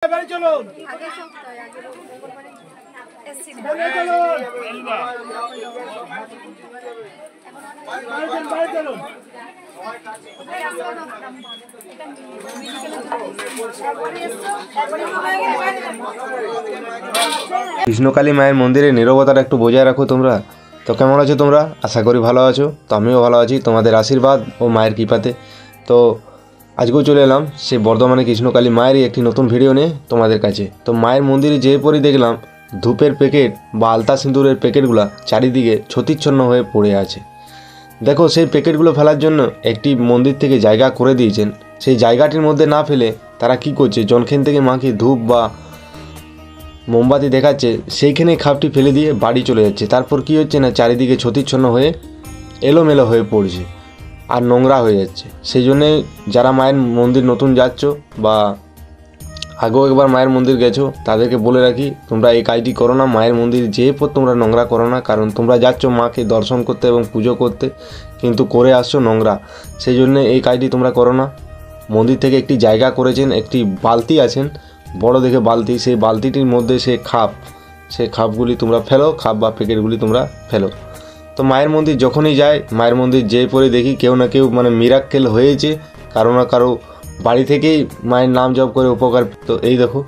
বাড়ি চলো আগে সপ্তাহে আগে মঙ্গলবারে এসছি বাড়ি চলো বাড়ি চলো কৃষ্ণকালী মায়ের মন্দিরে নীরবতাটা একটু বজায় রাখো তোমরা। তো কেমন আছো তোমরা? আশা করি ভালো আছো। তো আমিও ভালো আছি তোমাদের আশীর্বাদ ও মায়ের কৃপাতে। তো আজকেও চলে এলাম সে বর্ধমানে কৃষ্ণকালী মায়েরই একটি নতুন ভিডিও নিয়ে তোমাদের কাছে। তো মায়ের মন্দিরে যে পরই দেখলাম ধূপের প্যাকেট বা আলতা সিঁদুরের প্যাকেটগুলো চারিদিকে ছত্তিচ্ছন্ন হয়ে পড়ে আছে। দেখো সেই প্যাকেটগুলো ফেলার জন্য একটি মন্দির থেকে জায়গা করে দিয়েছেন। সেই জায়গাটির মধ্যে না ফেলে তারা কি করছে, জনখান থেকে মাকে ধূপ বা মোমবাতি দেখাচ্ছে, সেইখানে খাপটি ফেলে দিয়ে বাড়ি চলে যাচ্ছে। তারপর কি হচ্ছে না, চারিদিকে ছত্তিচ্ছন্ন হয়ে এলোমেলো হয়ে পড়ছে আর নোংরা হয়ে যাচ্ছে। সেই জন্যে যারা মায়ের মন্দির নতুন যাচ্ছ বা আগেও একবার মায়ের মন্দির গেছো, তাদেরকে বলে রাখি তোমরা এই কাজটি করো না। মায়ের মন্দির যেয়ে পর তোমরা নোংরা করো না, কারণ তোমরা যাচ্ছ মাকে দর্শন করতে এবং পুজো করতে, কিন্তু করে আসছো নোংরা। সেই জন্যে এই কাজটি তোমরা করো না। মন্দির থেকে একটি জায়গা করেছেন, একটি বালতি আছেন বড় দেখে বালতি, সেই বালতিটির মধ্যে সেই খাপগুলি তোমরা ফেলো, খাপ বা প্যাকেটগুলি তোমরা ফেলো। তো মায়ের মন্দির যখনই যায়, মায়ের মন্দির যেয়ে পরে দেখি কেউ না কেউ মিরাক্কেল হয়েছে, কারো না কারো বাড়ি থেকেই মায়ের নাম জপ করে উপকার। তো এই দেখো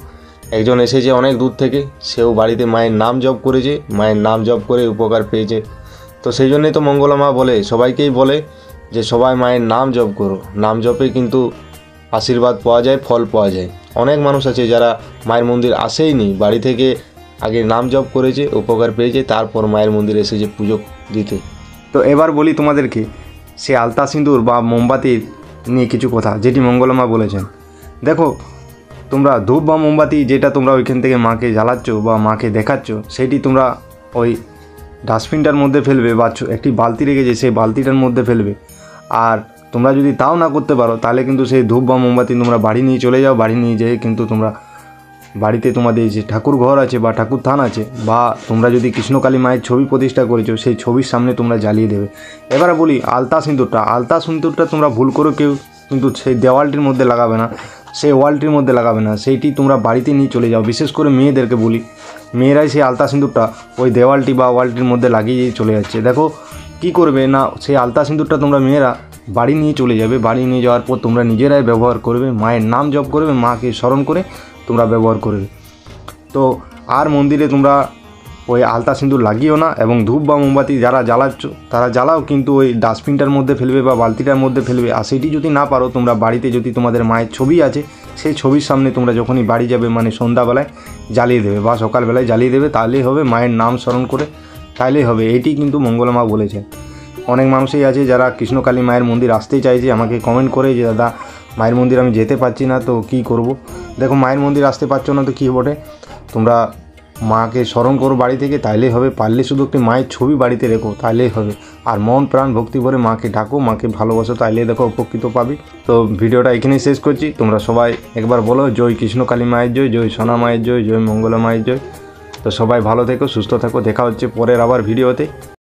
একজন এসেছে অনেক দূর থেকে, সেও বাড়িতে মায়ের নাম জপ করেছে, মায়ের নাম জপ করে উপকার পেয়েছে। তো সেই জন্যই তো মঙ্গলা মা বলে, সবাইকেই বলে যে সবাই মায়ের নাম জপ করো। নাম জপে কিন্তু আশীর্বাদ পাওয়া যায়, ফল পাওয়া যায়। অনেক মানুষ আছে যারা মায়ের মন্দির আসেইনি, বাড়ি থেকে আগে নাম জপ করেছে, উপকার পেয়েছে, তারপর মায়ের মন্দিরে এসেছে পুজো দিতে। তো এবার বলি তোমাদেরকে সে আলতা সিঁদুর বা মোমবাতির নিয়ে কিছু কথা, যেটি মঙ্গলা মা বলেছেন। দেখো তোমরা ধূপ বা মোমবাতি যেটা তোমরা ওইখান থেকে মাকে জ্বালাচ্ছ বা মাকে দেখাচ্ছ, সেটি তোমরা ওই ডাস্টবিনটার মধ্যে ফেলবে বা একটি বালতি রেখেছে সেই বালতিটার মধ্যে ফেলবে। আর তোমরা যদি তাও না করতে পারো, তাহলে কিন্তু সেই ধূপ বা মোমবাতি তোমরা বাড়ি নিয়ে চলে যাও। বাড়ি নিয়ে যেয়ে কিন্তু তোমরা বাড়িতে তোমাদের যে ঠাকুর ঘর আছে বা ঠাকুর থান আছে, বা তোমরা যদি কৃষ্ণকালী মায়ের ছবি প্রতিষ্ঠা করেছো, সেই ছবির সামনে তোমরা জ্বালিয়ে দেবে। এবারে বলি আলতা সিঁদুরটা তোমরা ভুল করে কেউ কিন্তু সেই দেওয়ালটির মধ্যে লাগাবে না, সেই ওয়ালটির মধ্যে লাগাবে না, সেইটি তোমরা বাড়িতে নিয়ে চলে যাও। বিশেষ করে মেয়েদেরকে বলি, মেয়েরাই সেই আলতা সিঁদুরটা ওই দেওয়ালটি বা ওয়ালটির মধ্যে লাগিয়ে চলে যাচ্ছে। দেখো কি করবে না, সেই আলতা সিঁদুরটা তোমরা মেয়েরা বাড়ি নিয়ে চলে যাবে। বাড়ি নিয়ে যাওয়ার পর তোমরা নিজেরাই ব্যবহার করবে, মায়ের নাম জপ করবে, মাকে স্মরণ করে তোমরা ব্যবহার করবে। তো আর মন্দিরে তোমরা ওই আলতা সিঁদুর লাগিও না, এবং ধূপ বা মোমবাতি যারা জ্বালাচ্ছ তারা জ্বালাও, কিন্তু ওই ডাস্টবিনটার মধ্যে ফেলবে বা বালতিটার মধ্যে ফেলবে। আর সেটি যদি না পারো, তোমরা বাড়িতে যদি তোমাদের মায়ের ছবি আছে, সেই ছবির সামনে তোমরা যখনই বাড়ি যাবে, সন্ধ্যাবেলায় জ্বালিয়ে দেবে বা সকালবেলায় জ্বালিয়ে দেবে, তাহলেই হবে। মায়ের নাম স্মরণ করে তাইলেই হবে। এইটি কিন্তু মঙ্গলা মা বলেছে। অনেক মানুষই আছে যারা কৃষ্ণকালী মায়ের মন্দির আসতে চাইছে, আমাকে কমেন্ট করে যে দাদা মায়ের মন্দির আমি যেতে পারছি না, তো কি করব। দেখো মায়ের মন্দির আসতে পারছো না তো কী বটে, তোমরা মাকে স্মরণ করো বাড়ি থেকে, তাইলেই হবে। পারলে শুধু একটি মায়ের ছবি বাড়িতে রেখো, তাইলেই হবে। আর মন প্রাণ ভক্তি ভরে মাকে ডাকো, মাকে ভালোবাসো, তাইলেই দেখো উপকৃত পাবি। তো ভিডিওটা এখানেই শেষ করছি। তোমরা সবাই একবার বলো জয় কৃষ্ণকালী মায়ের জয়, জয় সোনা মায়ের জয়, জয় মঙ্গলা মায়ের জয়। তো সবাই ভালো থেকো, সুস্থ থাকো। দেখা হচ্ছে পরের আবার ভিডিওতে।